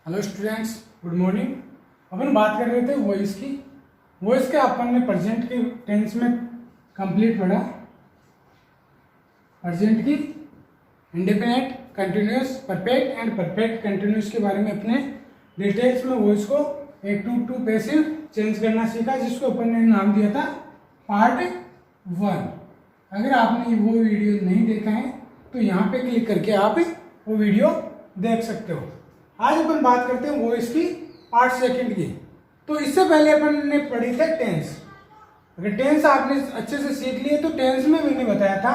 Hello students, good morning. अपन बात कर रहे थे वॉइस की। वॉइस के अपन ने प्रेजेंट के टेंस में कंप्लीट पढ़ा। प्रेजेंट की indefinite, continuous, perfect and perfect continuous के बारे में अपने डिटेल्स में वॉइस को एक्टिव टू पैसिव चेंज करना सीखा, जिसको अपन ने नाम दिया था पार्ट 1। अगर आपने वो वीडियो नहीं देखा है तो यहाँ पे क्लिक करके आप वो वीडियो देख सकते हो। आज अपन बात करते हैं वॉइस की पार्ट सेकंड की। तो इससे पहले अपन ने पढ़ी थी टेंस। अगर टेंस आपने अच्छे से सीख लिए तो टेंस में मैंने बताया था,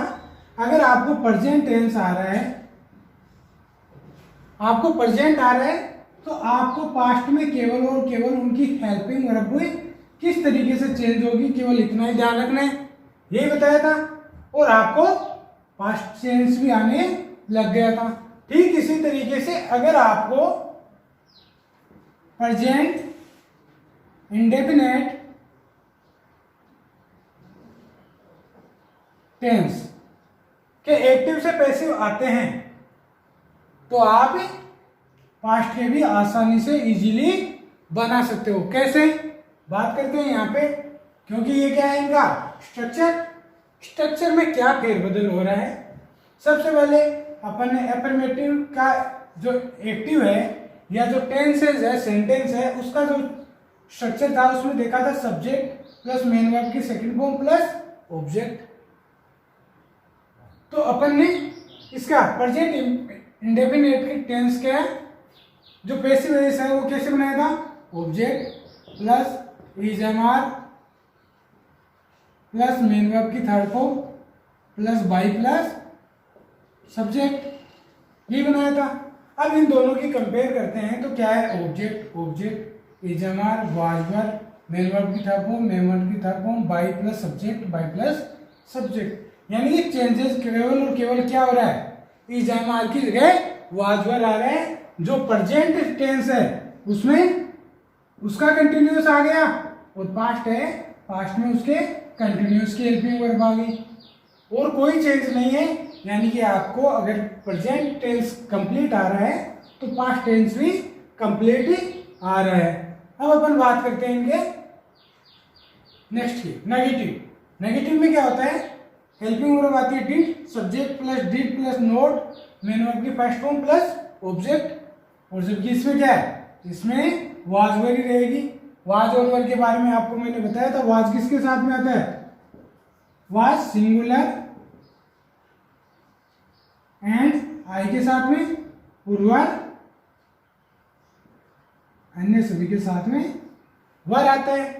अगर आपको प्रेजेंट टेंस आ रहा है, आपको प्रेजेंट आ रहा है, तो आपको पास्ट में केवल और केवल उनकी हेल्पिंग वर्ब किस तरीके से चेंज होगी, केवल इतना ही ध्यान रखना है, यही बताया था। और आपको पास्ट टेंस भी आने लग गया था। ठीक इसी तरीके से अगर आपको प्रेजेंट, इंडेफिनिट टेंस के एक्टिव से पैसिव आते हैं तो आप पास्ट के भी आसानी से इजीली बना सकते हो। कैसे बात करते हैं यहाँ पे, क्योंकि ये क्या है इनका स्ट्रक्चर में क्या फेरबदल हो रहा है। सबसे पहले अपन ने एफर्मेटिव का जो एक्टिव है या जो टेंसेज है, सेंटेंस है, उसका जो स्ट्रक्चर था उसमें देखा था सब्जेक्ट प्लस मेन वर्ब की सेकंड फॉर्म प्लस ऑब्जेक्ट। तो अपन ने इसका प्रेजेंट इंडेफिनिट की टेंस के जो पैसिव वॉइस है वो कैसे बनाया था, object plus is am are plus main verb की third form plus by plus subject, ये बनाया था। अब इन दोनों की कंपेयर करते हैं तो क्या है, ऑब्जेक्ट इजमार वाजवर मेन वर्ब की थर्ड फॉर्म मेन वर्ब की third form by plus subject. यानी ये चेंजेस केवल और केवल क्या हो रहा है, इजमार की जगह वाजवर आ रहा है। जो प्रेजेंट टेंस है उसमें उसका कंटिन्यूअस आ गया, और पास्ट है, पास्ट में उसके कंटिन्यूअस की हेल्पिंग वर्ब आ गई, और कोई चेंज नहीं है। यानी कि आपको अगर प्रेजेंट टेंस कंप्लीट आ रहा है तो पास्ट टेंस भी कंप्लीट ही आ रहा है। अब अपन बात करते हैं इनके नेक्स्ट की नेगेटिव में क्या होता है, हेल्पिंग वर्ब आती है did, subject plus did plus not main verb की फर्स्ट फॉर्म प्लस ऑब्जेक्ट। और जबकि इसमें क्या है, इसमें वाज वर्ब ही रहेगी। वाज और वर्ब के बारे में आपको मैंने बताया था। वाज किसके साथ में आता है, वाज सिंगुलर एंड आई के साथ में पुरवर, अन्य सभी के साथ में वर आता है।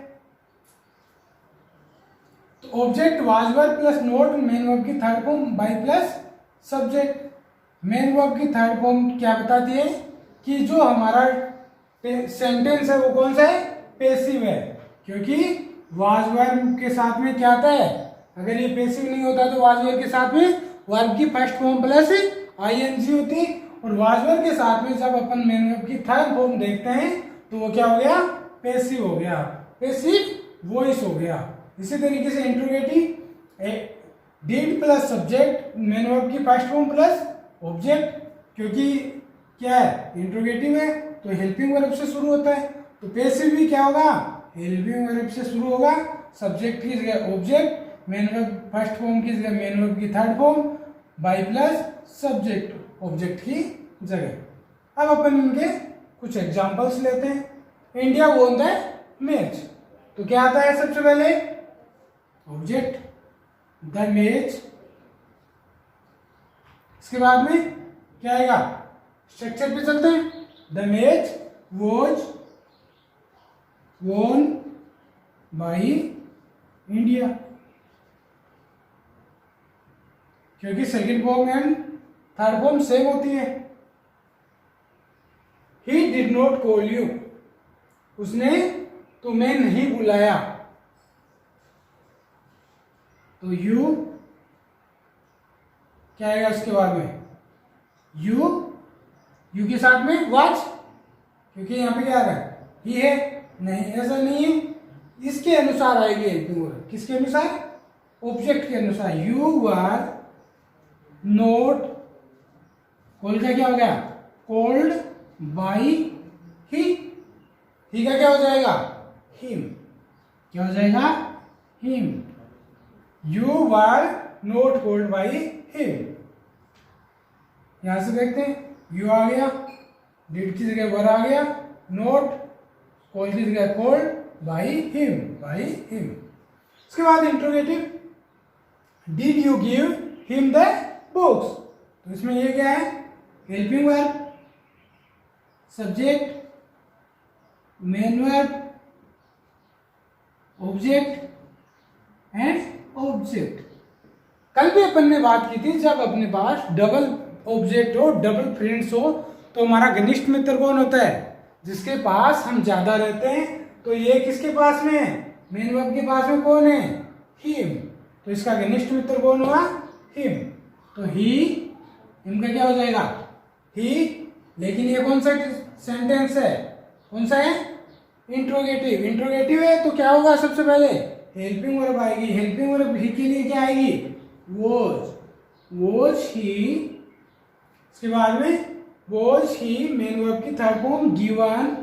तो object was verb plus not main verb की third form by plus subject. Main verb की थर्ड फॉर्म क्या बताती है कि जो हमारा सेंटेंस है वो कौन सा है, पैसिव है, क्योंकि वाज वर्ब के साथ में क्या आता है, अगर ये पैसिव नहीं होता तो वाज वर्ब के साथ में वर्ब की फर्स्ट फॉर्म प्लस आईएनजी होती, और वाज वर्ब के साथ में जब अपन मेन वर्ब की थर्ड फॉर्म देखते हैं तो वो क्या हो गया, पैसिव हो गया, पैसिव वॉइस हो गया। इसी तरीके से interrogative did plus subject main verb की फर्स्ट फॉर्म प्लस ऑब्जेक्ट, क्योंकि क्या है, इंट्रोगेटिव है तो हेल्पिंग वर्ब से शुरू होता है, तो पैसिव भी क्या होगा, हेल्पिंग वर्ब से शुरू होगा। सब्जेक्ट की जगह object, main verb first form की जगह मेन वर्ब की third form by plus subject object की जगह। अब अपन इनके कुछ एग्जांपल्स लेते हैं। इंडिया वॉन द मैच, तो क्या आता है सबसे पहले, ऑब्जेक्ट द मैच, इसके बाद में क्या आएगा, स्ट्रक्चर पे चलते हैं, the match was won by India, क्योंकि second form and third form same होती है। He did not call you, उसने तुम्हें नहीं बुलाया, तो यू क्या आएगा उसके बाद में, यू के साथ में वॉच, क्योंकि यहां पे क्या आ रहा है, ही है, नहीं ऐसा नहीं है, इसके अनुसार आएगी हेल्पिंग वर्ब, किसके अनुसार, ऑब्जेक्ट के अनुसार। यू वर नोट, कॉल का क्या हो गया, कॉल्ड बाई ही का क्या हो जाएगा? हिम। क्या हो जाएगा? Him. You were not called by him. यहां से देखते हैं, यू आ गया, डिड की जगह वर आ गया, नॉट कॉल की जगह called, by him, by him. उसके बाद interrogative, did you give him the books. तो इसमें ये क्या है? Helping verb, subject, main verb, object and object. कल भी अपन ने बात की थी, जब अपने पास डबल ऑब्जेक्ट हो, डबल फ्रेंड्स हो, तो हमारा घनिष्ठ मित्र कौन होता है? जिसके पास हम ज्यादा रहते हैं। तो ये किसके पास में है? मेन वर्ब के पास में कौन है? हिम। तो इसका घनिष्ठ मित्र कौन हुआ? हिम। तो हिम का क्या हो जाएगा? ही। लेकिन ये कौन सा सेंटेंस है? कौन सा है? इंट्रोगेटिव। इंट्रोगेटिव है तो क्या होगा? सबसे पहले हेल्पिंग वर्ब आएगी। हेल्पिंग वर्ब ही के लिए क्या आएगी? Was he. इसके बाद में वॉज ही, मेन वर्ब की third form given,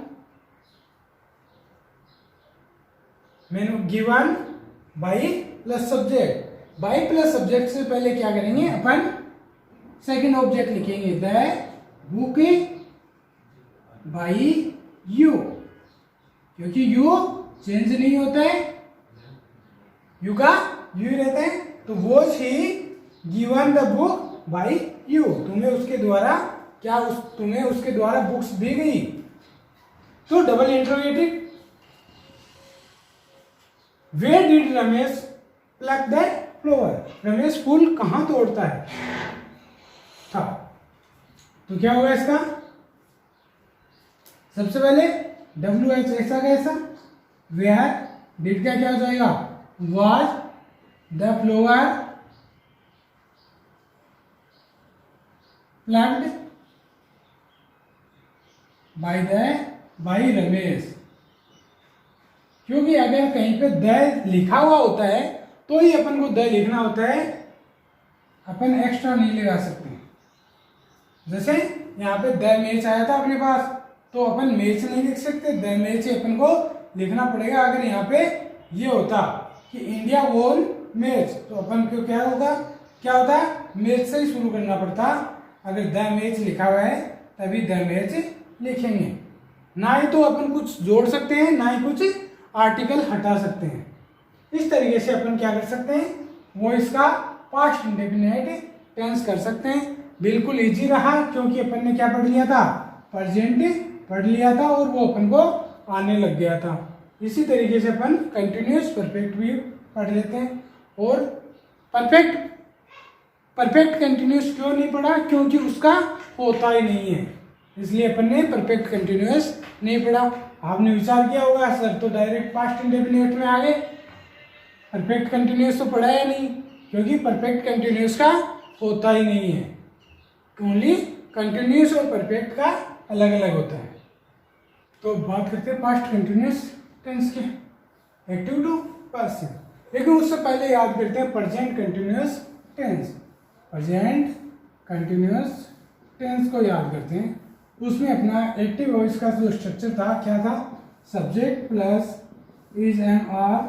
given by plus subject. By plus subject से पहले क्या करेंगे अपन? सेकंड ऑब्जेक्ट लिखेंगे, द बुक बाई यू, क्योंकि यू चेंज नहीं होता है, यू का यू रहता है। तो was he given the book by you, तुम्हें उसके द्वारा तुम्हें उसके द्वारा बुक्स दी गई। तो double interrogative, where did Ramesh pluck the flower. Ramesh फूल कहां तोड़ता है? था। तो क्या होगा इसका? सबसे पहले WH ऐसा कैसा, वेयर, डिड का क्या हो जाएगा? Was the flower plucked by Ramesh. क्योंकि अगर कहीं पे द लिखा हुआ होता है तो ही अपन को द लिखना होता है, अपन एक्स्ट्रा नहीं लगा सकते। जैसे यहाँ पे द मैच आया था अपने पास, तो अपन मैच नहीं लिख सकते, द मैच अपन को लिखना पड़ेगा। अगर यहाँ पे ये होता कि इंडिया वोन मैच, तो अपन को क्या होता? मैच से ही शुरू करना पड़ता। अगर द मैच लिखा हुआ है तभी द मैच लिखेंगे। ना ही तो अपन कुछ जोड़ सकते हैं, ना ही कुछ आर्टिकल हटा सकते हैं। इस तरीके से अपन क्या कर सकते हैं? वो इसका पास्ट इंडेफिनिट टेंस कर सकते हैं। बिल्कुल इजी रहा, क्योंकि अपन ने क्या पढ़ लिया था? प्रेजेंट पढ़ लिया था और वो अपन को आने लग गया था। इसी तरीके से अपन कंटिन्यूअस परफेक्ट भी पढ़ लेते हैं। और परफेक्ट कंटिन्यूअस क्यों नहीं पढ़ा? क्योंकि उसका होता ही नहीं है, इसलिए अपन ने परफेक्ट कंटिन्यूअस नहीं पढ़ा। आपने विचार किया होगा, सर तो डायरेक्ट पास्ट इंडेफिनिट में आ गए, परफेक्ट कंटिन्यूअस तो पढ़ा या नहीं? क्योंकि परफेक्ट कंटिन्यूअस का होता ही नहीं है, ओनली कंटिन्यूअस और परफेक्ट का अलग अलग होता है। तो बात करते हैं पास्ट कंटिन्यूअस टेंस के, एक्टिव टू पासिव। लेकिन उससे पहले याद करते हैं present continuous tense. Present continuous tense को याद करते हैं। उसमें अपना एक्टिव वॉइस का जो स्ट्रक्चर था, क्या था? Subject plus is and are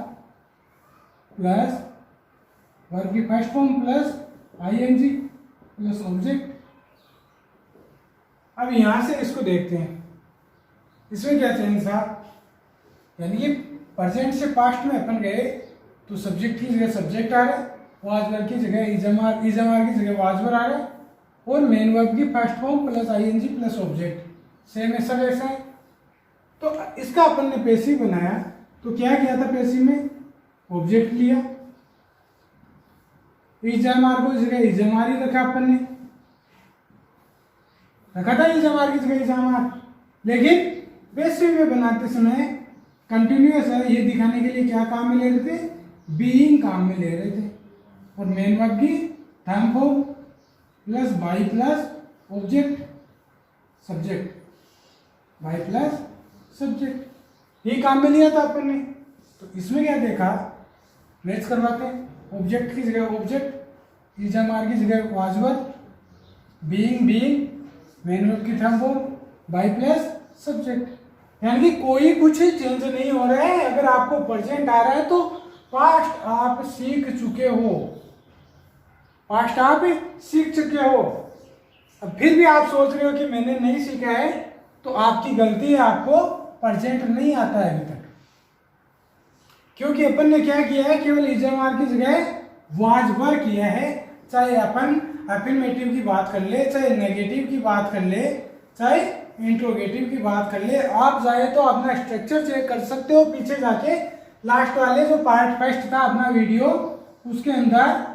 plus verb की first form plus ING plus object. अब यहां से इसको देखते हैं, इसमें क्या चेंज था? यानी कि प्रेजेंट से पास्ट में अपन गए तो सब्जेक्ट की जगह सब्जेक्ट आ रहा है, वाजवर की जगह इजमार की जगह वाजवर आ रहा है, और मेन वर्ब की first form plus ING plus object same ऐसा वैसा है। तो इसका अपन ने पैसिव बनाया, तो क्या किया था? पैसिव में ऑब्जेक्ट लिया, इजमार को जगह इजमार ही रखा, अपन ने रखा था इजमार की जगह इजमार। लेकिन पैसिव में बनाते समय कंटिन्यूअस है ये दिखाने के लिए क्या काम में ले रहे थे? बीइंग काम में ले रहे थे। और मेन वर्ब की third form plus by plus object subject, by plus subject, ये काम में लिया था अपन ने। तो इसमें क्या देखा? मैच करवाते हैं, ऑब्जेक्ट की जगह ऑब्जेक्ट, इजमार की जगह वाजवर, बीइंग मेन वर्ब की third form, by plus subject. यानी कि कोई कुछ चेंज नहीं हो रहा है। अगर आपको प्रेजेंट आ रहा है तो पास्ट आप सीख चुके हो, पास्ट आप सीख चुके हो। अब फिर भी आप सोच रहे हो कि मैंने नहीं सीखा है, तो आपकी गलती है, आपको प्रेजेंट नहीं आता है अभी तक। क्योंकि अपन ने क्या किया है, केवल इजमार की जगह वाज वर किया है। चाहे अपन अफर्मेटिव की बात कर ले, चाहे नेगेटिव की बात कर ले, चाहे इंट्रोगेटिव की बात कर ले। आप चाहे तो अपना स्ट्रक्चर चेक कर सकते हो पीछे जाके, लास्ट वाले जो पार्ट फर्स्ट था अपना वीडियो, उसके अंदर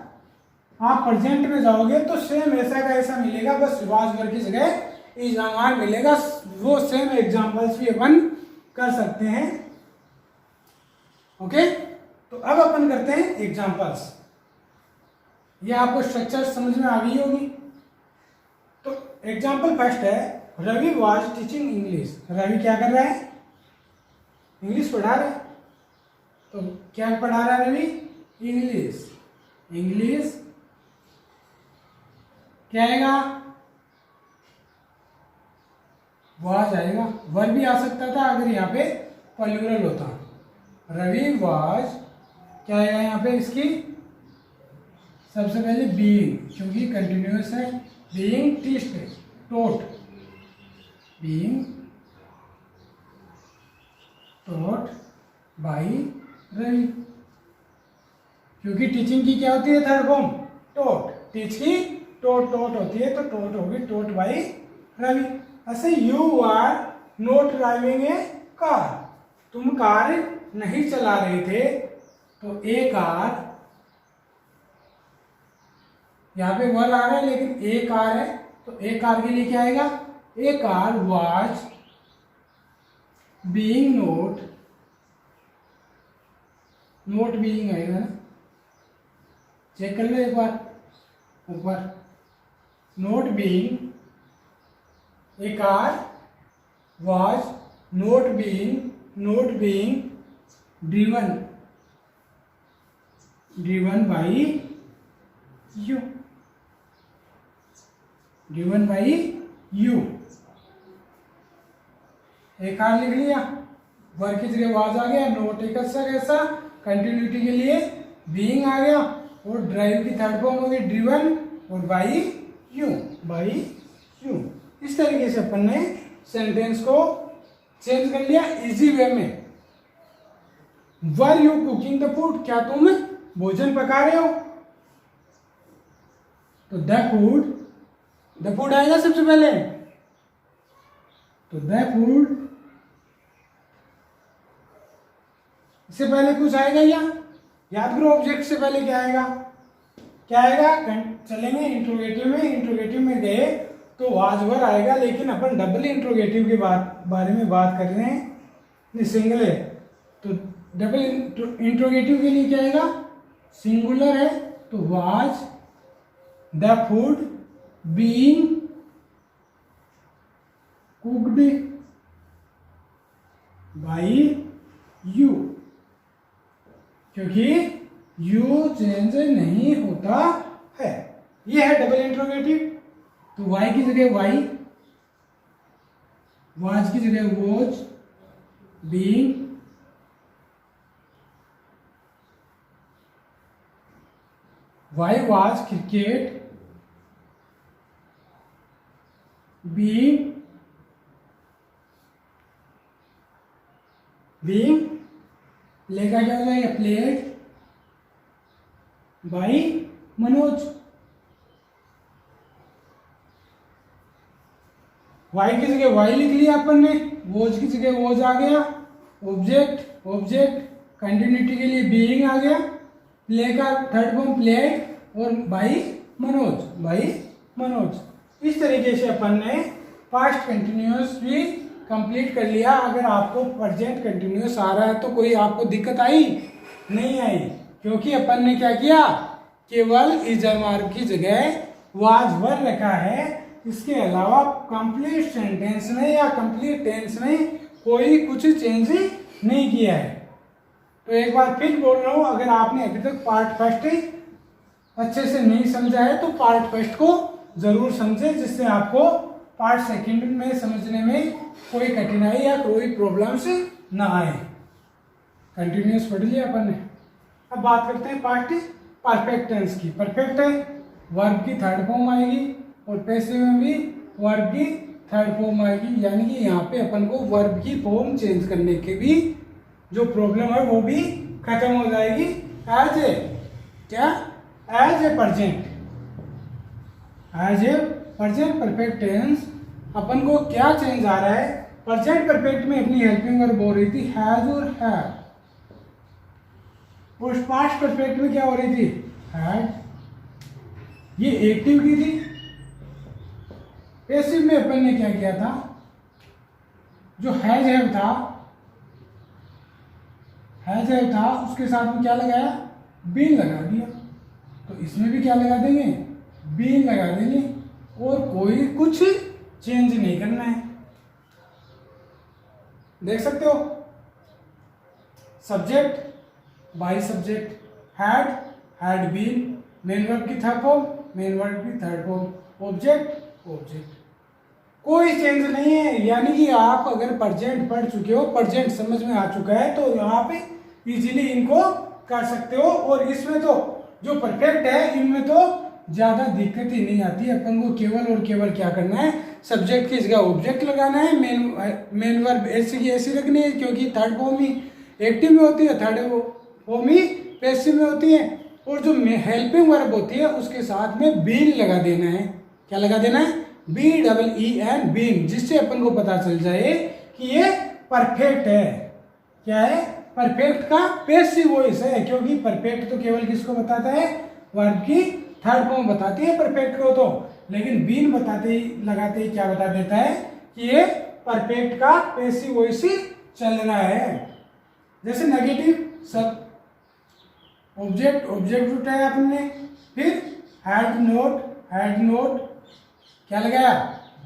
आप प्रेजेंट में जाओगे तो सेम ऐसा का ऐसा मिलेगा, बस वाज वर की जगह इजमार मिलेगा। वो सेम एग्जांपल्स भी अपन कर सकते हैं। ओके, तो अब अपन करते हैं एग्जांपल्स। ये आपको स्ट्रक्चर समझ में आ गई होगी। तो एग्जांपल फर्स्ट है, Ravi was teaching English. Ravi क्या कर रहा है, इंग्लिश पढ़ा रहा है। तो क्या पढ़ा रहा है रवि, इंग्लिश। इंग्लिश क्या आएगा, वाज आएगा। वर भी आ सकता था अगर यहाँ पे प्लूरल होता। रवि वाज क्या आएगा यहाँ पे, इसकी सबसे पहले बीइंग, क्योंकि कंटिन्यूअस है। Being teached, taught, being taught by Ravi. क्योंकि टीचिंग की क्या होती है थर्ड फॉर्म, टॉट। टीच की टॉट होती है, तो टॉट होगी टॉट बाय रवि। ऐसे you are not driving a car, तुम कार नहीं चला रहे थे। तो ए कार, यहाँ पे वर आ रहा है लेकिन ए कार है, तो ए कार के लिए क्या आएगा, a car was being not being आएगा ना, चेक कर लो एक बार ऊपर। Not being, a car was not being driven by you, driven by you. एक कार लिख लिया, वर की जगह वाज आ गया, नोट एक कैसा कंटिन्यूटी के लिए बीइंग आ गया, और ड्राइव की थर्ड फॉर्म होगी ड्रिवन, और बाई यू। इस तरीके से अपन ने सेंटेंस को चेंज कर लिया इजी वे में। Were you cooking the food, क्या तुम भोजन पका रहे हो। तो द फूड आएगा सबसे पहले, तो द फूड, इससे पहले कुछ आएगा या याद करो, ऑब्जेक्ट से पहले क्या आएगा, चलेंगे इंट्रोगेटिव में गए तो वाज वर आएगा, लेकिन अपन डबल इंट्रोगेटिव के बारे में बात कर रहे हैं, नहीं सिंगल है। तो डबल इंट्रोगेटिव के लिए क्या आएगा, सिंगुलर है, तो was the food being cooked bye you, क्योंकि यू चेंज नहीं होता है। ये है डबल इंट्रोगेटिव। तो वाई की जगह वाई, वाज की जगह was, being, why was cricket, being लेगा क्या हो जाएगा, प्लेड बाई मनोज। वाई की जगह वाई लिख लिया अपन ने, वोज की जगह वोज आ गया, ऑब्जेक्ट कंटिन्यूटी के लिए बीइंग आ गया, प्ले का थर्ड फॉर्म प्लेड, और बाई मनोज। इस तरीके से अपन ने पास्ट कंटिन्यूअस भी कंप्लीट कर लिया। अगर आपको प्रेजेंट कंटिन्यूअस आ रहा है तो कोई आपको दिक्कत आई नहीं आई, क्योंकि अपन ने क्या किया, केवल इजमार की जगह वाज वर रखा है। इसके अलावा कंप्लीट सेंटेंस में या कंप्लीट टेंस में कोई कुछ चेंज नहीं किया है। तो एक बार फिर बोल रहा हूं, अगर आपने अभी तक पार्ट फर्स्ट अच्छे से नहीं समझा है तो पार्ट फर्स्ट को जरूर समझे, जिससे आपको पार्ट सेकंड में समझने में कोई कठिनाई या कोई प्रॉब्लम्स ना आए। कंटिन्यूस पढ़ लिया अपन ने। अब बात करते हैं पार्ट परफेक्ट टेंस की। परफेक्ट है वर्ब की थर्ड फॉर्म आएगी और पैसिव में भी वर्ब की थर्ड फॉर्म आएगी, यानी कि यहाँ पे अपन को वर्ब की फॉर्म चेंज करने के भी जो प्रॉब्लम है वो भी खत्म हो जाएगी। एज ए क्या, as a present, as a present perfect tense अपन को क्या चेंज आ रहा है। प्रेजेंट परफेक्ट में अपनी हेल्पिंग वर्ब हो रही थी हैज और हैव, और पास्ट परफेक्ट में क्या हो रही थी हैड, ये एक्टिव की थी। पैसिव में अपन ने क्या किया था, जो हैज हैव था, हैज हैव था उसके साथ में क्या लगाया, बीन लगा दिया। तो इसमें भी क्या लगा देंगे, बीन लगा देंगे, और कोई कुछ चेंज नहीं करना है। देख सकते हो, subject by subject, had, had been, main verb की थर्ड फॉर्म, मेन वर्ब की थर्ड फॉर्म, ऑब्जेक्ट, ऑब्जेक्ट, कोई चेंज नहीं है। यानी कि आप अगर प्रेजेंट पढ़ चुके हो, प्रेजेंट समझ में आ चुका है, तो यहाँ पे इजीली इनको कर सकते हो। और इसमें तो जो परफेक्ट है इनमें तो ज्यादा दिक्कत ही नहीं आती। अपन को केवल और केवल क्या करना है, सब्जेक्ट की जगह ऑब्जेक्ट लगाना है, मेन वर्ब ऐसी की ऐसी रखनी है, क्योंकि थर्ड फॉर्म ही एक्टिव में होती है, थर्ड फॉर्म ही पैसिव में होती है, और जो हेल्पिंग वर्ब होती है उसके साथ में बीन लगा देना है। क्या लगा देना है, BEEN, बीन, जिससे अपन को पता चल जाए कि ये परफेक्ट है। क्या है, परफेक्ट का पैसिव वॉइस है, क्योंकि परफेक्ट तो केवल किसको बताता है, वर्ब की थर्ड फॉर्म बताती है परफेक्ट को, तो लेकिन बीन बताते ही लगाते ही क्या बता देता है कि ये परफेक्ट का पैसिव वॉइस ही चल रहा है। जैसे नेगेटिव सब ऑब्जेक्ट, ऑब्जेक्ट उठाया आपने, फिर हैड नोट क्या लगाया,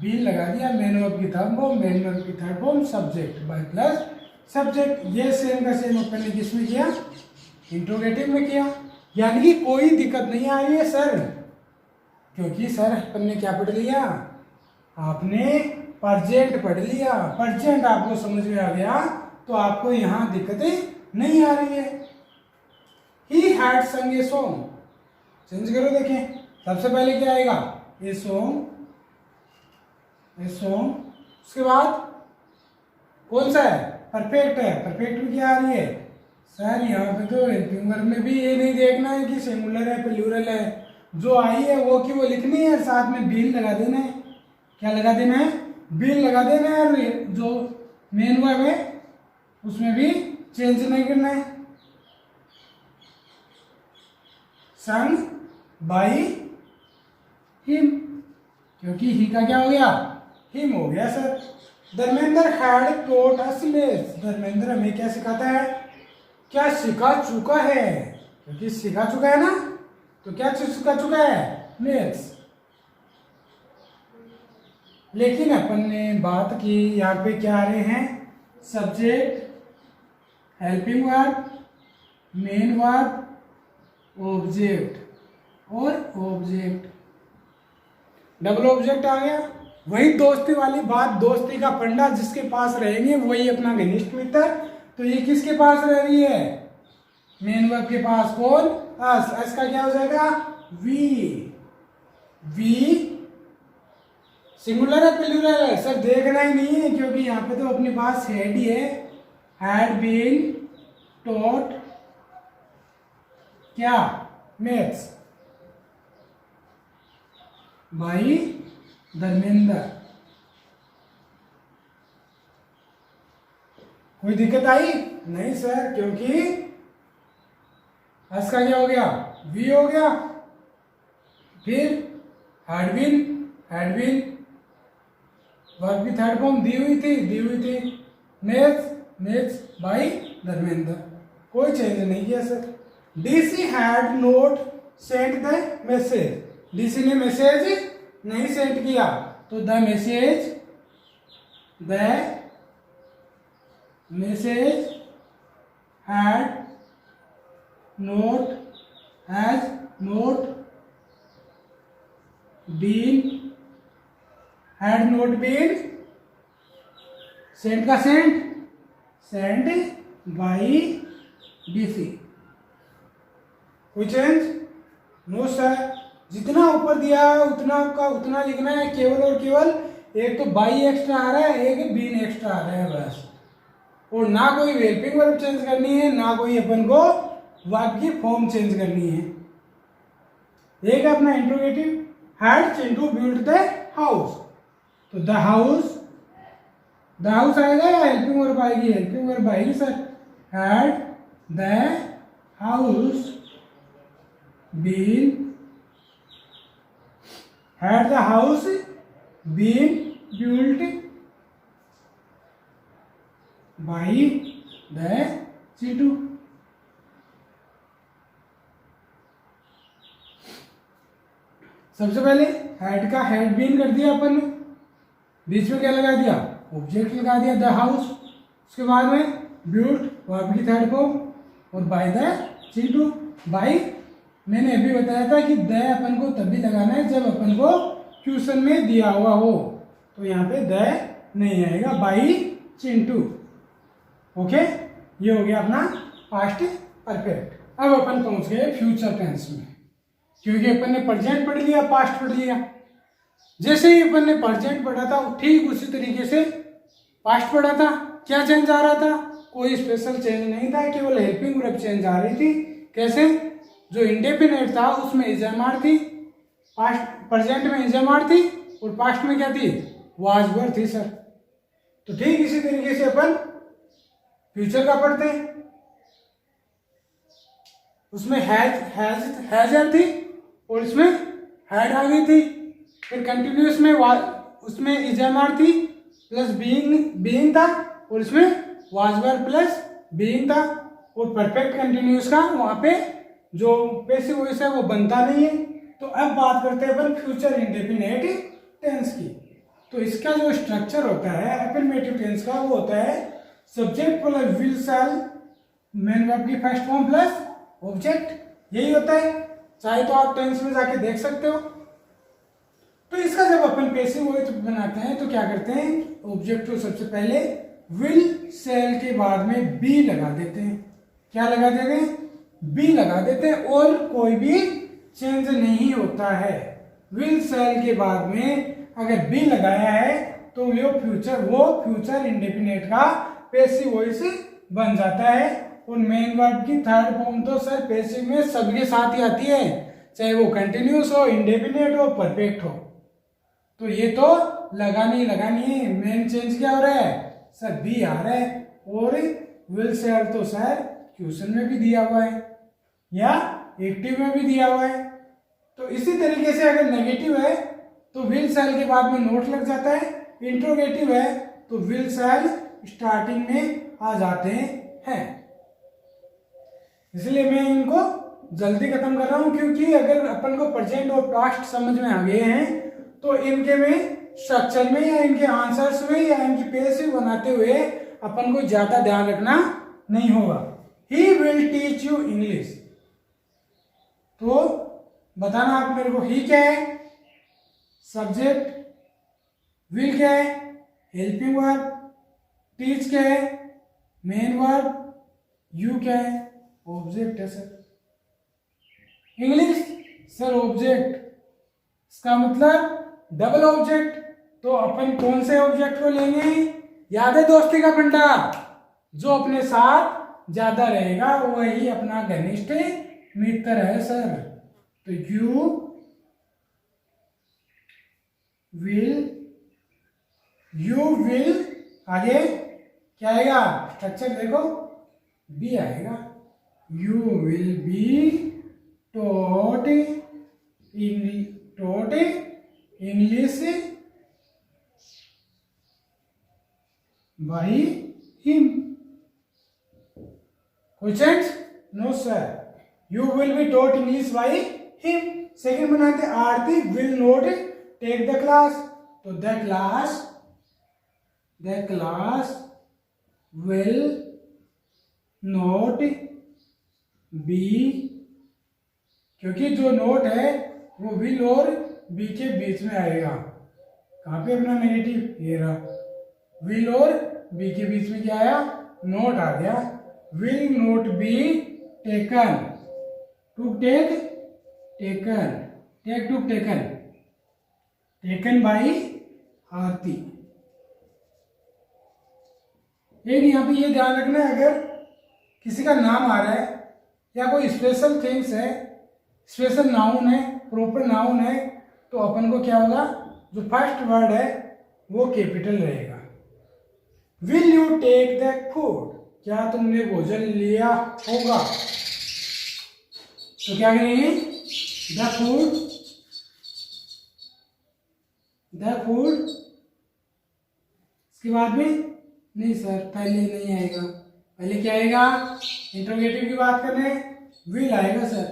बीन लगा दिया, मेन वर्ब की थर्ड फॉर्म, मेन वर्ब की third form, subject by plus subject. ये सेम का सेम अपन ने किसमें किया, इंट्रोगेटिव में किया। यानी कि कोई दिक्कत नहीं आ रही है सर, क्योंकि सर अपन ने क्या पढ़ लिया, आपने प्रेजेंट पढ़ लिया, प्रेजेंट आपको समझ में आ गया, तो आपको यहाँ दिक्कतें नहीं आ रही है। He had sung a song, change करो, देखें सबसे पहले क्या आएगा, ए सॉन्ग, उसके बाद कौन सा है, परफेक्ट है, परफेक्ट में क्या आ रही है सर, यहाँ पे तो हेल्पिंग वर्ब में भी ये नहीं देखना है कि सिंगुलर है प्लूरल है, जो आई है वो की वो लिखनी है, साथ में बीन लगा देना है। क्या लगा देना है, बीन लगा देना है, और जो मेन वर्ब है उसमें भी चेंज नहीं करना है। संग बाई हिम, क्योंकि ही का क्या हो गया, हिम हो गया sir. Dharmendra had taught us let's, Dharmendra हमें क्या सिखाता है, क्या सिखा चुका है, क्योंकि सिखा चुका है ना, तो क्या सिखा चुका है, लेट्स। लेकिन अपन ने बात की यहाँ पे क्या आ रहे हैं, subject, helping verb, main verb, object और ऑब्जेक्ट, डबल ऑब्जेक्ट आ गया। वही दोस्ती वाली बात, दोस्ती का फंडा जिसके पास रहेंगे वही अपना घनिष्ठ मित्र। तो ये किसके पास रह रही है, मेन वर्ब के पास, कौन, अस। अस का क्या हो जाएगा, वी सिंगुलर है प्लूरल है सर, देखना ही नहीं है, क्योंकि यहाँ पे तो अपने पास हेड ही है, हैड बीन टॉट क्या, मैथ्स बाई धर्मेंद्र। कोई दिक्कत आई नहीं सर, क्योंकि हस का क्या हो गया, वी हो गया, फिर हैड बीन वर्ब की थर्ड फॉर्म दी हुई थी, मैथ्स बाई धर्मेंद्र, कोई चेंज नहीं किया sir. DC had not send the message, DC ने मैसेज नहीं सेंड किया, तो the message had not been had not been sent का सेंड बाई BC। कोई चेंज? नो सर, जितना ऊपर दिया है उतना का उतना लिखना है, केवल और केवल एक तो बाई एक्स्ट्रा आ रहा है, एक बीन एक्स्ट्रा आ रहा है बस। और ना कोई हेल्पिंग वर्ब चेंज करनी है, ना कोई अपन को वाक्य की फॉर्म चेंज करनी है। एक अपना interrogative, had Chintu built the house, तो द हाउस आएगा या हेल्पिंग वर्ब आएगी? हेल्पिंग वर्ब आएगी sir. Had the house been built by the Chintu। सबसे पहले हैड का हैड बीन कर दिया अपन ने, बीच में क्या लगा दिया? ऑब्जेक्ट लगा दिया द हाउस। उसके बाद में बिल्ट वर्ब की थर्ड फॉर्म और बाय द चिंटू। बाय मैंने अभी बताया था कि द अपन को तभी लगाना है जब अपन को क्वेश्चन में दिया हुआ हो, तो यहाँ पे द नहीं आएगा, बाई चिंटू। ओके, ये हो गया अपना पास्ट परफेक्ट। अब अपन पहुंच गए फ्यूचर टेंस में, क्योंकि अपन ने प्रेजेंट पढ़ लिया, पास्ट पढ़ लिया। जैसे ही अपन ने प्रेजेंट पढ़ा था ठीक उसी तरीके से पास्ट पढ़ा था। क्या चेंज आ रहा था? कोई स्पेशल चेंज नहीं था, केवल हेल्पिंग वर्ब चेंज आ रही थी। कैसे? जो इंडेफिनेट था उसमें इजमार थी, पास्ट प्रेजेंट में इजमार थी, और पास्ट में क्या थी? वाज वर थी सर। तो ठीक इसी तरीके से अपन फ्यूचर का पढ़ते हैं। उसमें हैजर थी और इसमें हैड आ गई थी। फिर कंटिन्यूस में उसमें इजमार थी प्लस बीइंग था, और इसमें वाज वर प्लस बीइंग था। और परफेक्ट कंटिन्यूस का वहां पे जो पैसिव वॉइस है वो बनता नहीं है। तो अब बात करते हैं अपन फ्यूचर इंडेफिनिट टेंस की। तो इसका जो स्ट्रक्चर होता है अफर्मेटिव टेंस का, वो होता है subject plus will shell, main verb की फर्स्ट फॉर्म प्लस ऑब्जेक्ट। यही होता है, चाहे तो आप टेंस में जाके देख सकते हो। तो इसका जब अपन पैसिव वॉइस बनाते हैं तो क्या करते हैं? ऑब्जेक्ट को सबसे पहले विल शैल के बाद में बी लगा देते हैं। क्या लगा देते हैं? बी लगा देते हैं, और कोई भी चेंज नहीं होता है। विल शैल के बाद में अगर बी लगाया है तो वो फ्यूचर इंडेफिनिट का पैसिव वॉइस बन जाता है। और मेन वर्ब की थर्ड फॉर्म तो सर पैसिव में सबके साथ ही आती है, चाहे वो कंटिन्यूस हो, इंडेफिनिट हो, परफेक्ट हो। तो ये तो लगानी है। मेन चेंज क्या हो रहा है सर? बी आ रहा है। और विल शैल तो सर क्वेश्चन में भी दिया हुआ है या एक्टिव में भी दिया हुआ है। तो इसी तरीके से अगर नेगेटिव है तो विल शैल के बाद में नोट लग जाता है। इंट्रोगेटिव है तो विल शैल स्टार्टिंग में आ जाते हैं। इसलिए मैं इनको जल्दी खत्म कर रहा हूं, क्योंकि अगर अपन को प्रेजेंट और पास्ट समझ में आ गए हैं तो इनके में स्ट्रक्चर में या इनके आंसर्स में या इनकी पैसिव बनाते हुए अपन को ज्यादा ध्यान रखना नहीं होगा। He will teach you English, तो बताना आप मेरे को ही क्या है, सब्जेक्ट, विल क्या है, हेल्पिंग वर्ब, टीच क्या है, मेन वर्ब, यू क्या है, ऑब्जेक्ट है सर। इंग्लिश सर ऑब्जेक्ट, इसका मतलब डबल ऑब्जेक्ट। तो अपन कौन से ऑब्जेक्ट को लेंगे? याद है दोस्ती का फंडा, जो अपने साथ ज्यादा रहेगा वही अपना घनिष्ठ मित्र है सर। तो यू विल आगे क्या आएगा? स्ट्रक्चर देखो, बी आएगा। You will be taught English by him. कोई change? No sir. You will be taught English by him. Second बनाते Aarti will not take the class, तो the class will not be, क्योंकि जो नोट है वो will और B के बीच में आएगा। कहाँ पे अपना नेगेटिव, ये रहा, विल और बी के बीच में क्या आया, नोट आ गया, will not be taken, to take, taken, take to taken, taken by Aarti. एक यहाँ पे ये ध्यान रखना है, अगर किसी का नाम आ रहा है या कोई स्पेशल थिंग्स है, स्पेशल नाउन है, प्रॉपर नाउन है, तो अपन को क्या होगा, जो फर्स्ट वर्ड है वो कैपिटल रहेगा। Will you take the food, क्या तुमने भोजन लिया होगा, तो क्या करेंगे, द फूड, द फूड, इसके बाद में नहीं सर पहले नहीं आएगा, पहले क्या आएगा, इंट्रोगेटिव की बात करने, विल आएगा sir,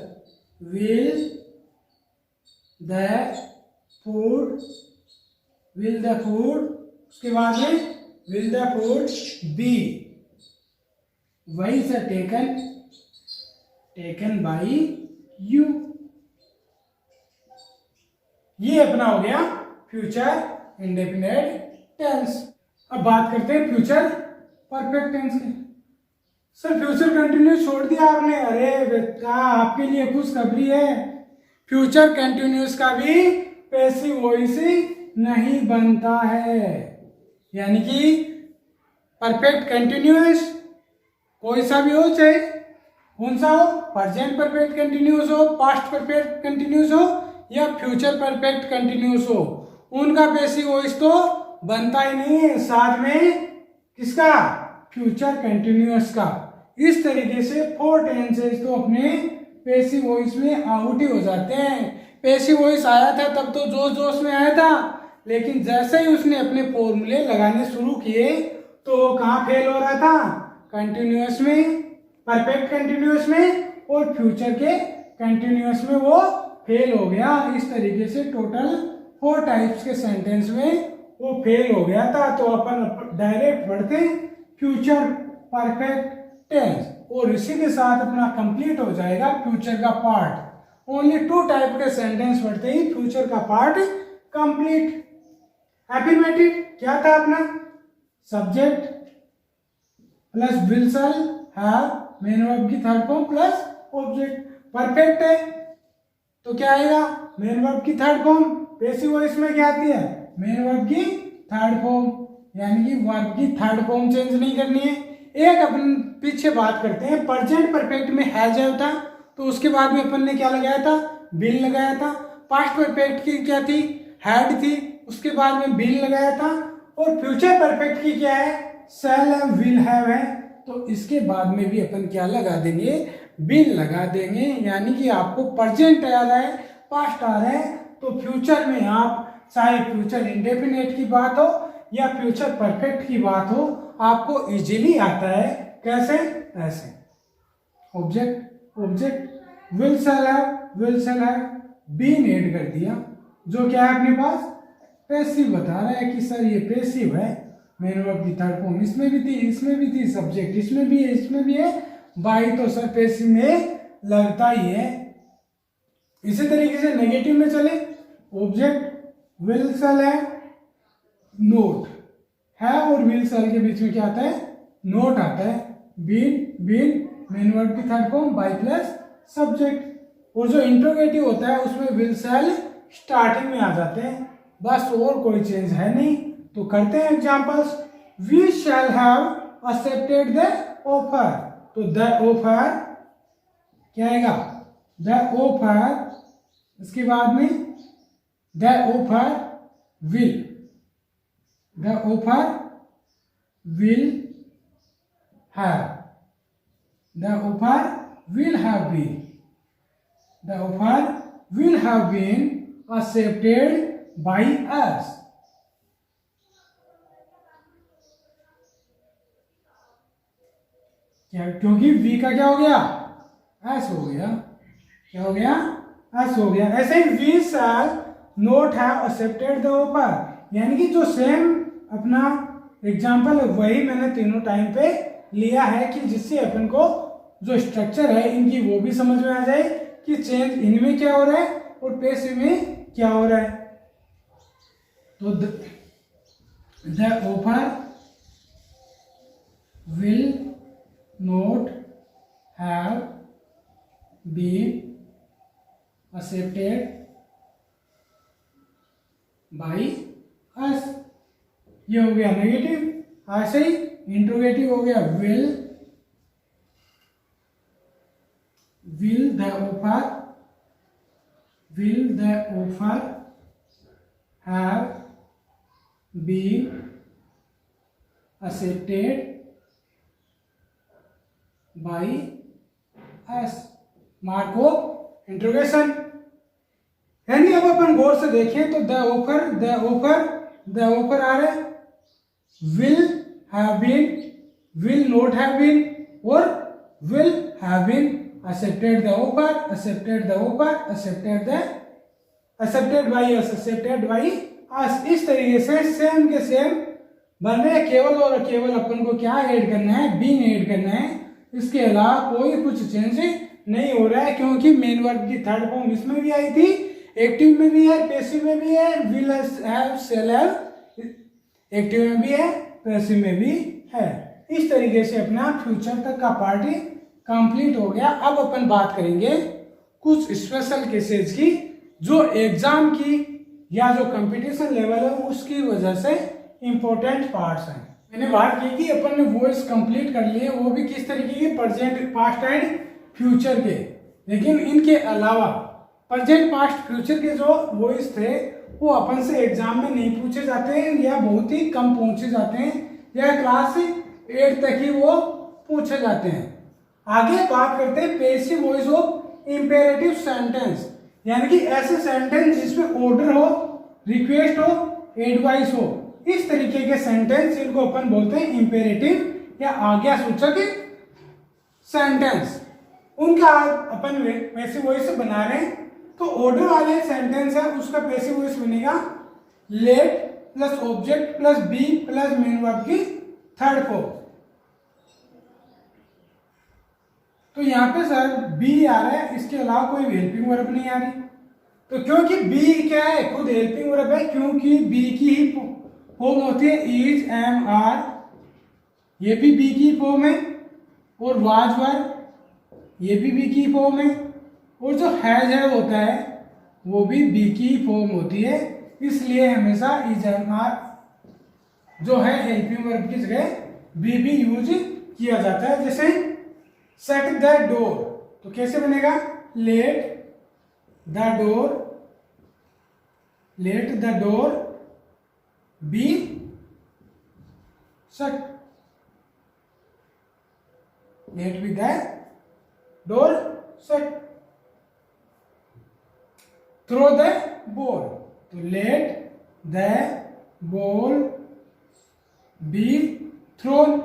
will the food, will the food, उसके बाद में विल द फूड बी, वही sir taken, taken by you. ये अपना हो गया फ्यूचर इंडेफिनिट टेंस। अब बात करते हैं फ्यूचर परफेक्ट टेंस की। सर फ्यूचर कंटिन्यूस छोड़ दिया आपने, अरे बेटा आपके लिए खुशखबरी है, फ्यूचर कंटिन्यूस का भी पैसिव वॉइस नहीं बनता है, यानी कि परफेक्ट कंटिन्यूस कोई सा भी हो, चाहे कौन सा हो, प्रेजेंट परफेक्ट कंटिन्यूस हो, पास्ट परफेक्ट कंटिन्यूस हो या फ्यूचर परफेक्ट कंटिन्यूस हो, उनका पैसिव वॉइस तो बनता ही नहीं है, साथ में किसका, फ्यूचर कंटिन्यूअस का। इस तरीके से 4 टेंसेस तो अपने पैसिव वॉइस में आउट ही हो जाते हैं। पैसिव वॉइस आया था तब तो जोश जोश में आया था, लेकिन जैसे ही उसने अपने फॉर्मूले लगाने शुरू किए तो वो कहाँ फेल हो रहा था, कंटिन्यूअस में, परफेक्ट कंटिन्यूअस में और फ्यूचर के कंटिन्यूअस में वो फेल हो गया। इस तरीके से टोटल 4 टाइप्स के सेंटेंस में वो फेल हो गया था। तो अपन डायरेक्ट बढ़ते फ्यूचर परफेक्ट टेंस और इसी के साथ अपना कंप्लीट हो जाएगा फ्यूचर का पार्ट। ओनली 2 टाइप के सेंटेंस पढ़ते ही फ्यूचर का पार्ट कंप्लीट। एफर्मेटिव क्या था अपना, subject plus will shall have, main verb की third form plus object. Perfect है तो क्या आएगा, मेन वर्ब की थर्ड फॉर्म, पैसिव वॉइस में क्या आती है, मेन वर्ब की थर्ड फॉर्म, यानी कि वर्ब की थर्ड फॉर्म चेंज नहीं करनी है। एक अपन पीछे बात करते हैं, प्रेजेंट परफेक्ट में हैज था तो उसके बाद में अपन ने क्या लगाया था, बिल लगाया था। पास्ट परफेक्ट की क्या थी, हैड थी, उसके बाद में बिल लगाया था। और फ्यूचर परफेक्ट की क्या है, शैल है, विल हैव है, तो इसके बाद में भी अपन क्या लगा देंगे, बिल लगा देंगे। यानी कि आपको प्रेजेंट आ रहा है, पास्ट आ रहा है, तो फ्यूचर में आप चाहे फ्यूचर इंडेफिनिट की बात हो या फ्यूचर परफेक्ट की बात हो, आपको इजीली आता है। कैसे, ऐसे object object will shall have been add कर दिया, जो क्या है अपने पास पैसिव बता रहा है कि सर ये पैसिव है, मेन वर्ब की थर्ड फॉर्म इसमें भी थी, इसमें भी थी, सब्जेक्ट इसमें भी है, इसमें भी है, बाई तो सर पैसिव में लगता ही है। इसी तरीके से नेगेटिव में चले, ऑब्जेक्ट विल शैल है, नोट है और विल शैल के बीच में क्या आता है, नोट आता है, बीन मेन वर्ब की third form by plus subject. और जो इंट्रोगेटिव होता है उसमें विल शैल स्टार्टिंग में आ जाते हैं, बस और कोई चेंज है नहीं। तो करते हैं examples. We shall have accepted the offer, तो द ऑफर क्या आएगा, द ऑफर, इसके बाद में the offer will, the offer will have, the offer will have been, the offer will have been accepted by us। क्या, क्योंकि we का क्या हो गया, एस हो गया, क्या हो गया, एस हो गया। ऐसे ही we shall not have accepted the offer, यानी कि जो सेम अपना एग्जाम्पल है वही मैंने तीनों टाइम पे लिया है कि जिससे अपन को जो स्ट्रक्चर है इनकी वो भी समझ में आ जाए कि चेंज इनमें क्या हो रहा है और पैसिव में क्या हो रहा है। तो the offer will not have been accepted by us। ये हो गया नेगेटिव, ऐसे ही इंट्रोगेटिव हो गया will the offer have been accepted by us। Mark of interrogation. यानी अब अपन गौर से देखें तो द ऑफर आ रहा है, will have been, will not have been और will have been accepted the offer, accepted by us। इस तरीके से सेम के सेम बन रहे, केवल और केवल अपन को क्या ऐड करना है, बीइंग ऐड करना है। इसके अलावा कोई कुछ चेंज नहीं हो रहा है, क्योंकि मेन वर्ब की थर्ड फॉर्म इसमें भी आई थी, एक्टिव में भी है, पैसिव में भी है, will have, shall have active में भी है, पैसिव में भी है। इस तरीके से अपना फ्यूचर तक का पार्ट कंप्लीट हो गया। अब अपन बात करेंगे कुछ स्पेशल केसेस की, जो एग्जाम की या जो कंपटीशन लेवल है उसकी वजह से इंपॉर्टेंट पार्ट्स हैं। मैंने बात की कि अपन ने वॉइस कंप्लीट कर लिए, वो भी किस तरीके के, प्रेजेंट, पास्ट एंड फ्यूचर के। लेकिन इनके अलावा प्रेजेंट, पास्ट, फ्यूचर के जो वॉइस थे वो अपन से एग्जाम में नहीं पूछे जाते हैं, या बहुत ही कम पूछे जाते हैं, या क्लास 8 तक ही वो पूछे जाते हैं। आगे बात करते हैं passive voice of imperative sentence, यानी कि ऐसे सेंटेंस जिसमें ऑर्डर हो, रिक्वेस्ट हो, एडवाइस हो। इस तरीके के सेंटेंस इनको अपन बोलते हैं इंपेरेटिव या आज्ञा सूचक सेंटेंस। उनका अपन पैसिव वॉइस बना रहे हैं, तो ऑर्डर वाले सेंटेंस है उसका पैसिव वॉइस बनेगा let plus object plus be plus main verb की थर्ड फॉर्म। तो यहाँ पे सर बी आ रहा है, इसके अलावा कोई हेल्पिंग वर्ब नहीं आ रही। तो क्योंकि बी क्या है, खुद हेल्पिंग वर्ब है, क्योंकि बी की ही फॉर्म होती है इज, एम, आर, ये भी बी की फॉर्म है, और वाज वर ये भी बी की फॉर्म है, और जो हैज है होता है वो भी बी की फॉर्म होती है। इसलिए हमेशा इज, एम, आर जो है हेल्पिंग वर्ब की जगह बी भी यूज किया जाता है। जैसे सेट द डोर, तो कैसे बनेगा, let the door be shut, let be the door shut. Throw the ball, तो let the ball be thrown.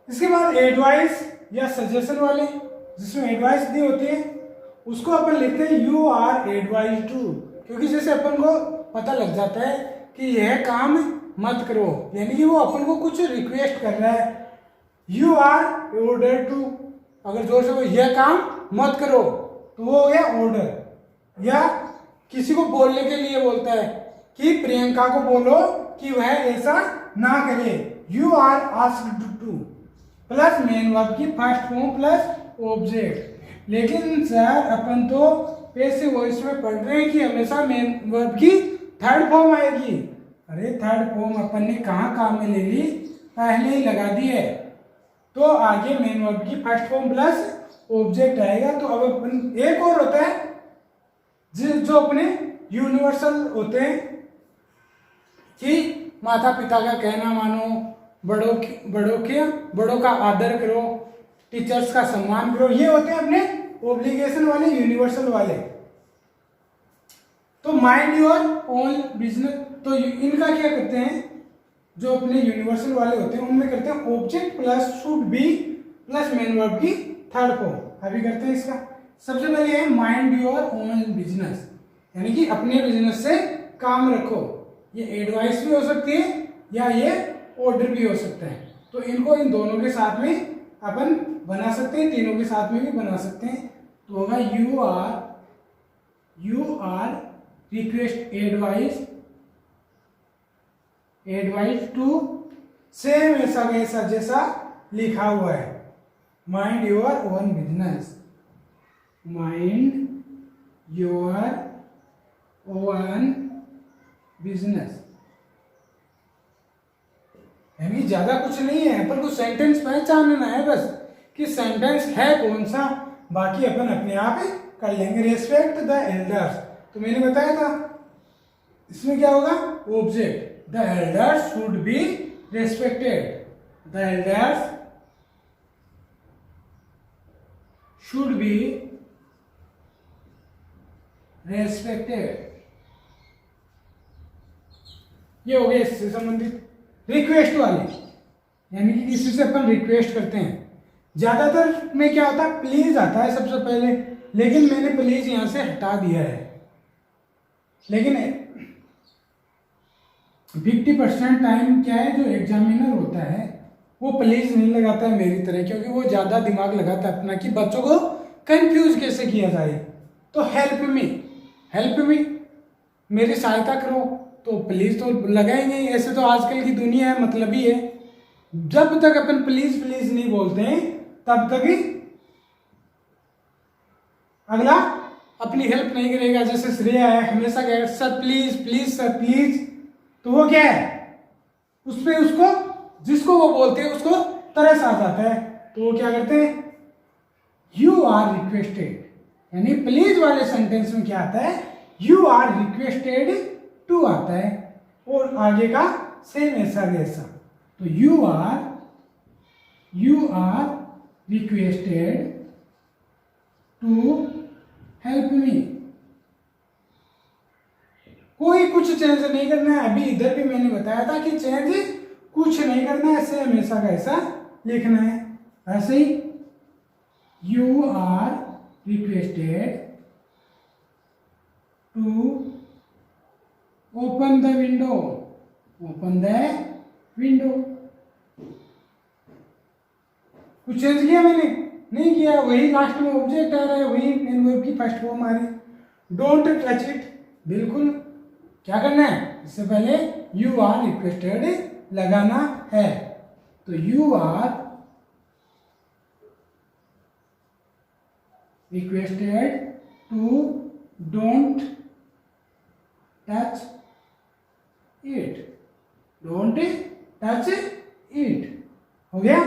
इसके बाद एडवाइस या सजेशन वाले, जिसमें एडवाइस दी होती है उसको अपन लिखते हैं यू आर एडवाइज टू, क्योंकि जैसे अपन को पता लग जाता है कि यह काम मत करो, यानी कि वो अपन को कुछ रिक्वेस्ट कर रहा है। यू आर ऑर्डर टू, अगर जोर से वो यह काम मत करो तो वो हो गया ऑर्डर। या किसी को बोलने के लिए बोलता है कि प्रियंका को बोलो कि वह ऐसा ना करे, you are asked to plus main verb की फर्स्ट फॉर्म प्लस ऑब्जेक्ट। लेकिन सर अपन तो पैसिव वॉइस में पढ़ रहे हैं कि हमेशा मेन वर्ब की थर्ड फॉर्म आएगी। अरे थर्ड फॉर्म अपन ने कहाँ काम में ले ली, पहले ही लगा दी है, तो आगे मेन वर्ब की फर्स्ट फॉर्म प्लस ऑब्जेक्ट आएगा। तो अब अपन एक और होता है जो अपने यूनिवर्सल होते हैं कि माता पिता का कहना मानो, बड़ों का आदर करो, टीचर्स का सम्मान करो, ये होते हैं अपने ऑब्लिगेशन वाले, यूनिवर्सल वाले। तो माइंड योर ओन बिजनेस, तो इनका क्या करते हैं, जो अपने यूनिवर्सल वाले होते हैं उनमें करते हैं object plus should be plus main verb की थर्ड फॉर्म। अभी करते हैं इसका। सबसे पहले है माइंड योर ओन बिजनेस, यानी कि अपने बिजनेस से काम रखो। ये एडवाइस भी हो सकती है या ये ऑर्डर भी हो सकता है। तो इनको इन दोनों के साथ में अपन बना सकते हैं, तीनों के साथ में भी बना सकते हैं। तो होगा you are request advice to, same ऐसा वैसा जैसा लिखा हुआ है, mind your own business, mind your own business. यानी ज्यादा कुछ नहीं है, पर कुछ सेंटेंस पहचानना है बस कि सेंटेंस है कौन सा, बाकी अपन अपने आप कर लेंगे। रेस्पेक्ट द एल्डर्स, तो मैंने बताया था इसमें क्या होगा, object, the elders should be respected, the elders should be respected. ये हो गया इससे संबंधित। रिक्वेस्ट वाले, यानी कि किसी से अपन रिक्वेस्ट करते हैं, ज्यादातर में क्या होता है, प्लीज आता है सबसे पहले, लेकिन मैंने प्लीज यहां से हटा दिया है। लेकिन 50% टाइम क्या है, जो एग्जामिनर होता है वो प्लीज नहीं लगाता है मेरी तरह, क्योंकि वो ज्यादा दिमाग लगाता है अपना कि बच्चों को कंफ्यूज कैसे किया जाए। तो हेल्प मी, मेरी सहायता करो, तो प्लीज तो लगाएंगे ही। ऐसे तो आजकल की दुनिया है, मतलब ही है, जब तक अपन प्लीज नहीं बोलते हैं तब तक ही अगला अपनी हेल्प नहीं करेगा। जैसे श्रेया है, हमेशा कहेगा सर प्लीज सर प्लीज, तो वो क्या है, उसपे उसको जिसको वो बोलते हैं उसको तरस आ जाता है, तो वो क्या करते हैं, यू आर रिक्वेस्टेड। यानी प्लीज वाले सेंटेंस में क्या आता है, यू आर रिक्वेस्टेड टू आता है, और आगे का सेम ऐसा वैसा। तो you are requested to help me. कोई कुछ चेंज नहीं करना है, अभी इधर भी मैंने बताया था कि चेंज कुछ नहीं करना है, ऐसे हमेशा का ऐसा लिखना है। ऐसे ही you are requested to open the window. कुछ चेंज किया मैंने? नहीं किया, वही लास्ट में ऑब्जेक्ट आ रहा है, वही मेन वर्ब की फर्स्ट फॉर्म आ रही है। डोंट टच इट, बिल्कुल क्या करना है, इससे पहले यू आर रिक्वेस्टेड लगाना है। तो you are requested to don't touch it. हो गया,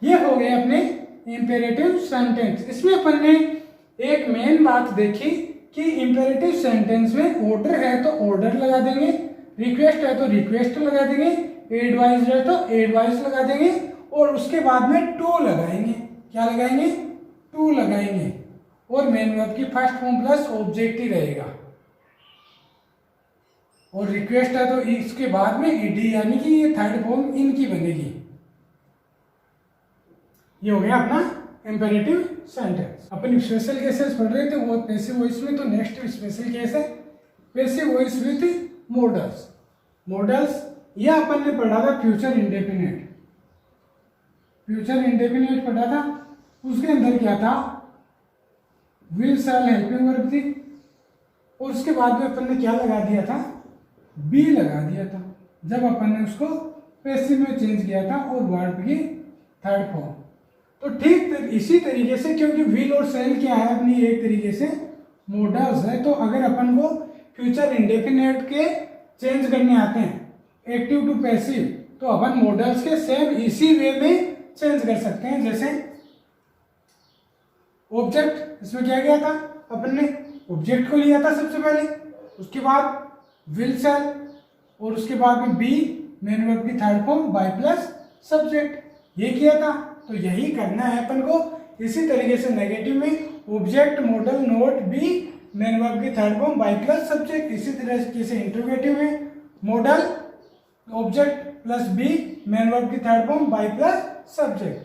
ये हो गए अपने इंपेरेटिव सेंटेंस। इसमें अपन ने एक मेन बात देखी कि इंपेरेटिव सेंटेंस में ऑर्डर है तो ऑर्डर लगा देंगे, रिक्वेस्ट है तो रिक्वेस्ट लगा देंगे, एडवाइस है तो एडवाइस लगा देंगे, और उसके बाद में टू लगाएंगे। क्या लगाएंगे? टू लगाएंगे, और मेन वर्ब की फर्स्ट फॉर्म प्लस ऑब्जेक्ट ही रहेगा। और रिक्वेस्ट है तो इसके बाद में ईडी, यानी कि ये थर्ड फॉर्म इनकी बनेगी। ये हो गया अपना इंपेरेटिव सेंटेंस। अपन स्पेशल केसेस पढ़ रहे थे वो पैसिव वॉइस में, तो नेक्स्ट स्पेशल केस है पैसिव वॉइस विथ मॉडल्स। यह अपन ने पढ़ा था फ्यूचर इंडेफिनिट पढ़ा था। उसके अंदर क्या था, विल शैल हेल्पिंग वर्ब थी, और उसके बाद में अपन ने क्या लगा दिया था, बी लगा दिया था, जब अपन ने उसको पैसिव में चेंज किया था, और वर्ब की थर्ड फॉर्म। तो ठीक इसी तरीके से, क्योंकि विल और शैल क्या है अपनी एक तरीके से मॉडल्स है, तो अगर अपन को फ्यूचर इंडेफिनिट के चेंज करने आते हैं एक्टिव टू पैसिव, तो अपन मॉडल्स के सेम इसी वे में चेंज कर सकते हैं। जैसे ऑब्जेक्ट, इसमें क्या किया था अपन ने, ऑब्जेक्ट को लिया था सबसे पहले, उसके बाद विल शैल, और उसके बाद में बी मेन वर्ब की third form by plus subject, ये किया था। तो यही करना है अपन को। इसी तरीके से नेगेटिव में object modal not be main verb की third form by plus subject. इसी तरीके से इंटरोगेटिव में modal object plus be main verb की third form by plus subject.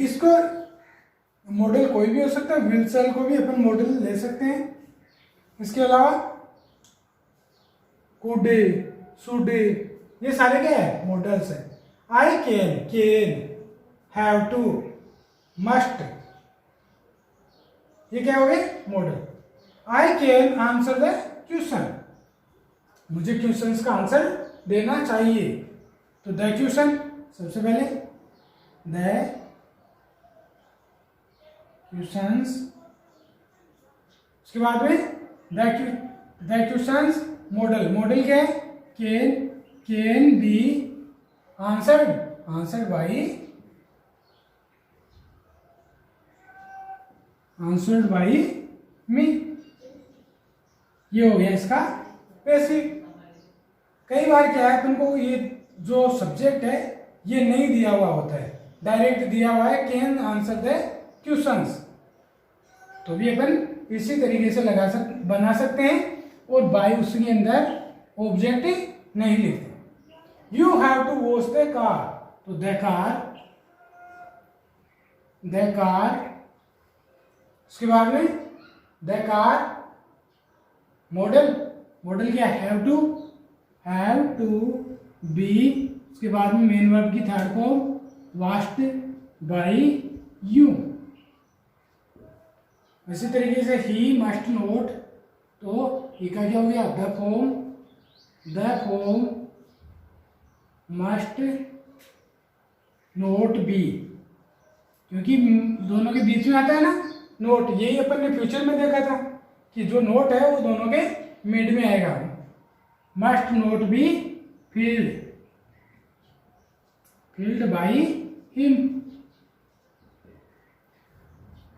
इसको मॉडल कोई भी हो सकता है, विल शैल को भी अपन मॉडल ले सकते हैं। इसके अलावा कुड, शुड, ये सारे क्या है, मॉडल्स है। I can, have to, must, ये क्या हो गए, model. I can answer the question, मुझे क्वेश्चंस का आंसर देना चाहिए। तो द क्वेश्चन, सबसे पहले द क्वेश्चंस, उसके बाद में द क्वेश्चंस मॉडल, मॉडल क्या है, कैन बी आंसर्ड बाई मी। ये हो गया इसका बेसिक। कई बार क्या है, तुमको ये जो सब्जेक्ट है ये नहीं दिया हुआ होता है, डायरेक्ट दिया हुआ है कैन आंसर द क्वेश्चंस, तो भी अपन इसी तरीके से बना सकते हैं, और बाय उसके अंदर ऑब्जेक्ट नहीं लिखते। You have to wash the car, तो द कार, उसके बाद में द कार मॉडल क्या, हैव टू बी, उसके बाद में मेन वर्ब की third form washed by you. इसी तरीके से ही मस्ट नोट, तो ही का क्या हो गया, the form must not be, क्योंकि दोनों के बीच में आता है ना नोट, यही अपन ने फ्यूचर में देखा था कि जो नोट है वो दोनों के मिड में आएगा। Must not be filled by him.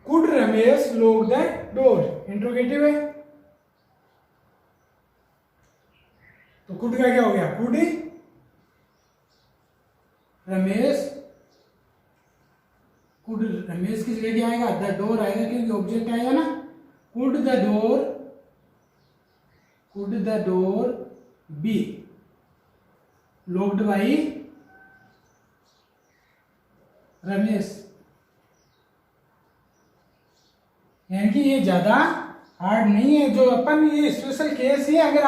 Could Ramesh lock the door, interrogative है, तो कुड का क्या हो गया, कुड रमेश की जगह क्या आएगा, द डोर आएगा, क्योंकि ऑब्जेक्ट आएगा ना। Could the door B locked by Ramesh. यानी कि ये ज्यादा हार्ड नहीं है, जो अपन ये स्पेशल केस ही है। अगर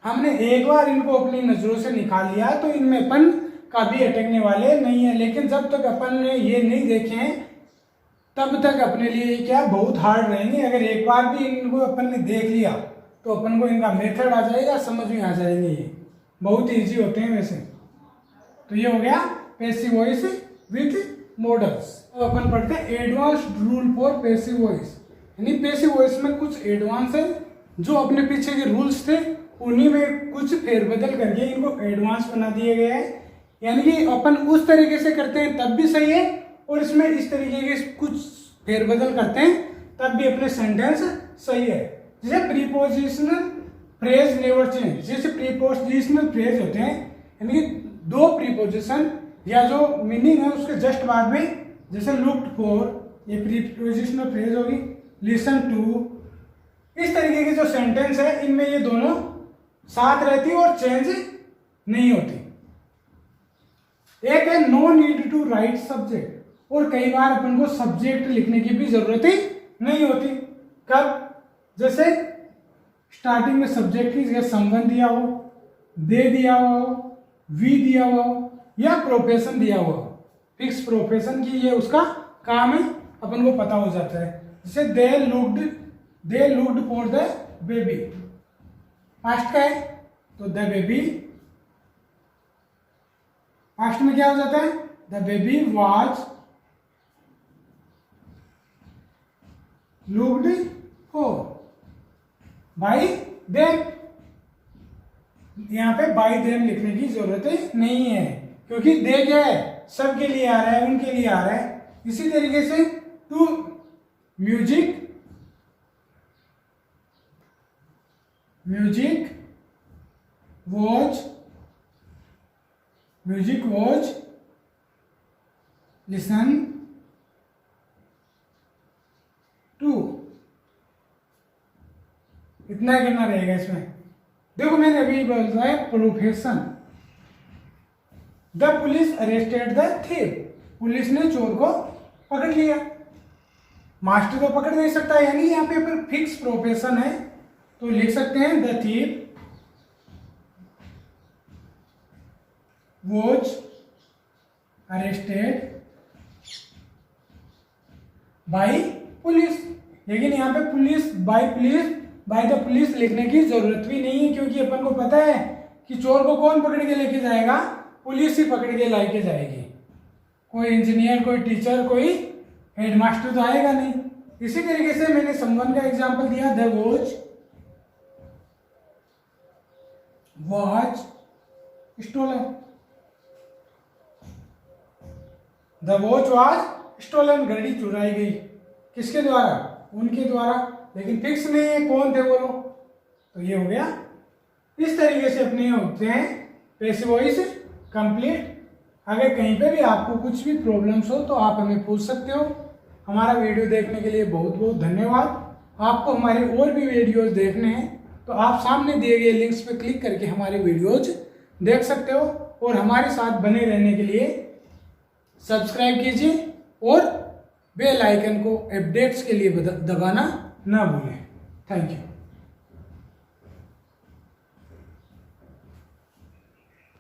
हमने एक बार इनको अपनी नजरों से निकाल लिया तो इनमें अपन कभी अटकने वाले नहीं है, लेकिन जब तक अपन ने ये नहीं देखे हैं तब तक अपने लिए क्या बहुत हार्ड रहेंगे। अगर एक बार भी इनको अपन ने देख लिया तो अपन को इनका मेथड आ जाएगा, समझ में आ जाएंगे, ये बहुत इजी होते हैं वैसे। तो ये हो गया पैसिव वॉइस विथ मॉडल्स। अब अपन पढ़ते हैं advanced rule for passive voice. यानी पैसिव वॉइस में कुछ एडवांस है, जो अपने पीछे के रूल्स थे उन्हीं में कुछ फेरबदल करके इनको एडवांस बना दिए गए हैं। यानी कि अपन उस तरीके से करते हैं तब भी सही है, और इसमें इस तरीके के कुछ फेरबदल करते हैं तब भी अपने सेंटेंस सही है। जैसे प्रीपोजिशनल फ्रेज नेवर चेंज, जैसे प्रीपोजिशनल फ्रेज होते हैं, यानी कि दो प्रीपोजिशन या जो मीनिंग है उसके जस्ट बाद में, जैसे लुक्ड फॉर, ये प्रीपोजिशनल फ्रेज होगी, लिसन टू, इस तरीके के जो सेंटेंस है इनमें ये दोनों साथ रहती है और चेंज नहीं होती। एक है no need to write subject, और कई बार अपन को सब्जेक्ट लिखने की भी जरूरत ही नहीं होती। कब, जैसे स्टार्टिंग में सब्जेक्ट की जगह समवन दिया हो, दे दिया हुआ हो, वी दिया हुआ हो, या प्रोफेशन दिया हुआ हो, फिक्स प्रोफेशन की ये उसका काम है, अपन को पता हो जाता है। जैसे they looked for the baby, past का है तो द बेबी, पास्ट में क्या हो जाता है, the baby was looked for by them. यहां पे बाई देम लिखने की जरूरत नहीं है, क्योंकि दे क्या है, सबके लिए आ रहा है, उनके लिए आ रहा है। इसी तरीके से to music was listen to, इतना करना रहेगा इसमें। देखो मैंने अभी बोला है profession, the police arrested the thief, police ने चोर को पकड़ लिया। मास्टर तो पकड़ नहीं सकता, यानी यहाँ पे फिर फिक्स प्रोफेशन है, तो लिख सकते हैं the thief was arrested by police. लेकिन यहाँ पे police by police by the police लिखने की जरूरत भी नहीं है, क्योंकि अपन को पता है कि चोर को कौन पकड़ के लेके जाएगा, पुलिस ही पकड़ के लेके जाएगी। कोई इंजीनियर, कोई टीचर, कोई हेडमास्टर तो आएगा नहीं। इसी तरीके से मैंने समवन का एग्जांपल दिया, the watch watch stolen, the watch watch stolen, घड़ी चुराई गई। किसके द्वारा? उनके द्वारा, लेकिन फिक्स नहीं है कौन थे वो लोग। तो ये हो गया। इस तरीके से अपने होते हैं पैसिव वॉइस कंप्लीट। अगर कहीं पे भी आपको कुछ भी प्रॉब्लम्स हो तो आप हमें पूछ सकते हो। हमारा वीडियो देखने के लिए बहुत बहुत धन्यवाद। आपको हमारे और भी वीडियोस देखने हैं तो आप सामने दिए गए लिंक्स पे क्लिक करके हमारे वीडियोज देख सकते हो, और हमारे साथ बने रहने के लिए सब्सक्राइब कीजिए और बेल आइकन को अपडेट्स के लिए दबाना ना भूलें। Thank you.